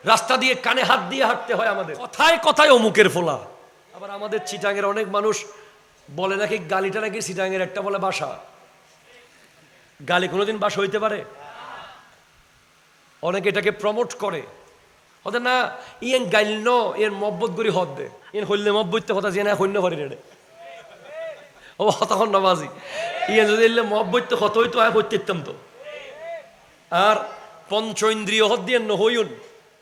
রাস্তা দিয়ে কানে হাত দিয়ে হাঁটতে হয় আমাদের, কথায় কথায় অমুকের ফোলা। আবার আমাদের চিটাঙের অনেক মানুষ বলে নাকি গালিটা নাকি চিটাঙের একটা বলে বাসা। গালি কোনোদিন বাসা হইতে পারে? অনেকে এটাকে প্রমোট করে, হতে না ইয়েন গাইল ন এর মব্বত করি হদ দে ইয়েন হইলে মব্বইতে কথা যে না হইন্য হরি রে ও তখন নামাজি ইয়ে যদি এলে মব্বইতে হত হইতো আয় করতে ইতাম তো। আর পঞ্চ ইন্দ্রিয় হদ দিয়ে নহইন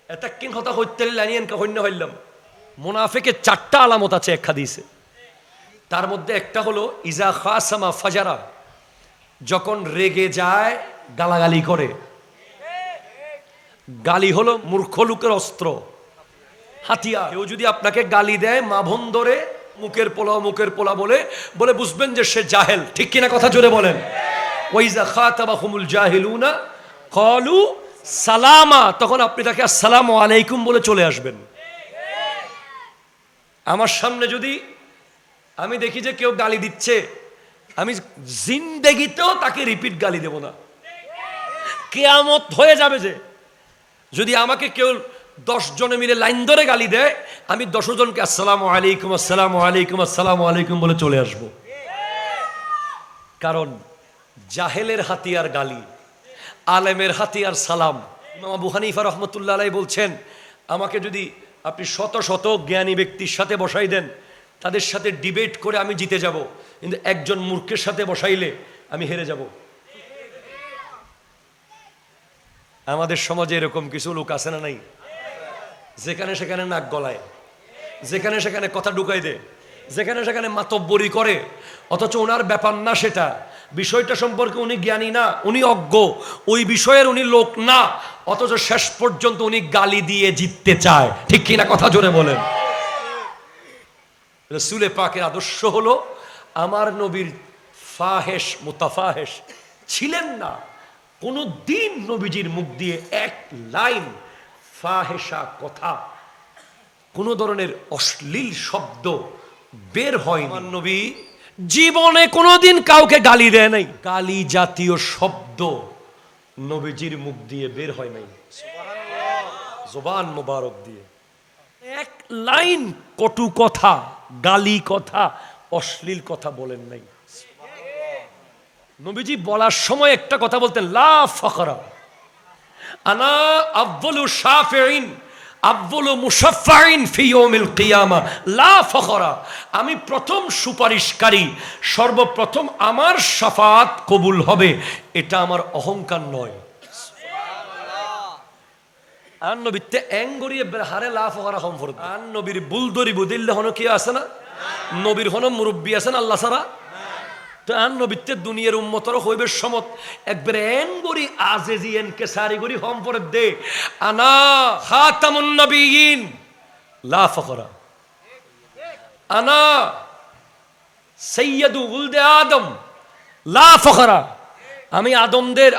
এটা কিন কথা হইতে লাইন হইন্য হইলাম। মুনাফিকের 4টা আলামত আছে এক হাদিসে, তার মধ্যে একটা হলো ইজা খাসামা ফাজারা, যখন রেগে যায় গালাগালি করে। গালি হলো মূর্খ লোকের অস্ত্র, হাতিয়ার। কেউ যদি আপনাকে গালি দেয় মা বোন ধরে মুখের পোলা বলে বলে বুঝবেন যে সে জাহেল। ঠিক কিনা কথা জোরে বলেন। ওয়াইজা খাতাবাহুমুল জাহিলুনা ক্বালু সালামা, তখন আপনি তাকে আসসালামু আলাইকুম বলে চলে আসবেন। আমার সামনে যদি আমি দেখি যে কেউ গালি দিচ্ছে, আমি জিন্দেগিতেও তাকে রিপিট গালি দেব না। কিয়ামত হয়ে যাবে যে যদি আমাকে কেউ 10 জনে মিলে লাইন ধরে গালি দেয়, আমি 10 জনকে আসসালামু আলাইকুম আসসালামু আলাইকুম আসসালামু আলাইকুম বলে চলে আসব। কারণ জাহেলের হাতিয়ার গালি, আলেমের হাতিয়ার সালাম। ইমাম আবু হানিফা রহমতুল্লাহ আলাইহি বলছেন, আমাকে যদি আপনি শত শত জ্ঞানী ব্যক্তির সাথে বসাই দেন, তাদের সাথে ডিবেট করে আমি জিতে যাব, কিন্তু একজন মূর্খের সাথে বসাইলে আমি হেরে যাব। আমাদের সমাজে এরকম কিছু লোক আছে না নাই, যেখানে সেখানে নাক গলায়, যেখানে সেখানে কথা ঢুকাই দেয়, যেখানে সেখানে মাতব্বরি করে, অথচ ওনার ব্যাপার না সেটা, বিষয়টা সম্পর্কে উনি জ্ঞানী না, উনি অজ্ঞ, ওই বিষয়ের উনি লোক না, অথচ শেষ পর্যন্ত উনি গালি দিয়ে জিততে চায়। ঠিক কিনা কথা জোরে বলেন। রাসূলে পাকের আদর্শ হলো, আমার নবীর ফাহেশ মুতাফাহেশ ছিলেন না। কোনো দিন নবীজির মুখ দিয়ে এক লাইন ফাহেশা কথা, কোনো ধরনের অশ্লীল শব্দ বের হয়নি। আমার নবী জীবনে কোনোদিন কাউকে গালি দেয় নাই, গালি জাতীয় শব্দ নবীজির মুখ দিয়ে বের হয় নাই। জবান মোবারক দিয়ে এক লাইন কটু কথা, গালি কথা, অশ্লীল কথা বলেন নাই। নবীজি বলার সময় একটা কথা বলতেন, লা ফখরা আনা আফদলু শাফিঈন আফদলু মুশাফফাইন ফি ইয়াউমিল কিয়ামা লা ফখরা, আমি প্রথম সুপারিশকারী, সর্বপ্রথম আমার শাফাআত কবুল হবে, এটা আমার অহংকার নয়। আর নবীতে এঙ্গরিয়ে হারে লা ফখরা হম ফরদ। আর নবীর বুলদরি বুদিল্লে হনো কি আছে না, নবীর হনো মুরব্বী আছেন আল্লাহ ছাড়া। তো আন নবীতে দুনিয়ার উম্মতর হইবে সমত একবারে এনগরি আজিজি এনকে সারিগরি হম পরে দে আনা খাতামুন নবিয়িন লা ফখরা আনা সাইয়্যিদু উলদে আদম লা ফখরা, আমি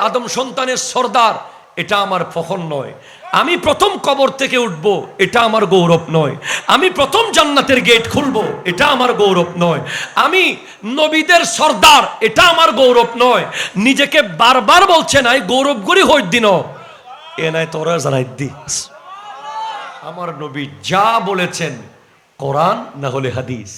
আদম সন্তানের সর্দার, এটা আমার ফখর নয়। আমি প্রথম কবর থেকে উঠব, এটা আমার গৌরব নয়। আমি প্রথম জান্নাতের গেট খুলব, এটা আমার গৌরব নয়। আমি নবীদের সর্দার, এটা আমার গৌরব নয়। নিজেকে বারবার বলছে নাই গৌরব করি হই দিন এ নাই তোরা জানাই দি। আমার নবী যা বলেছেন, কোরআন না হলে হাদিস,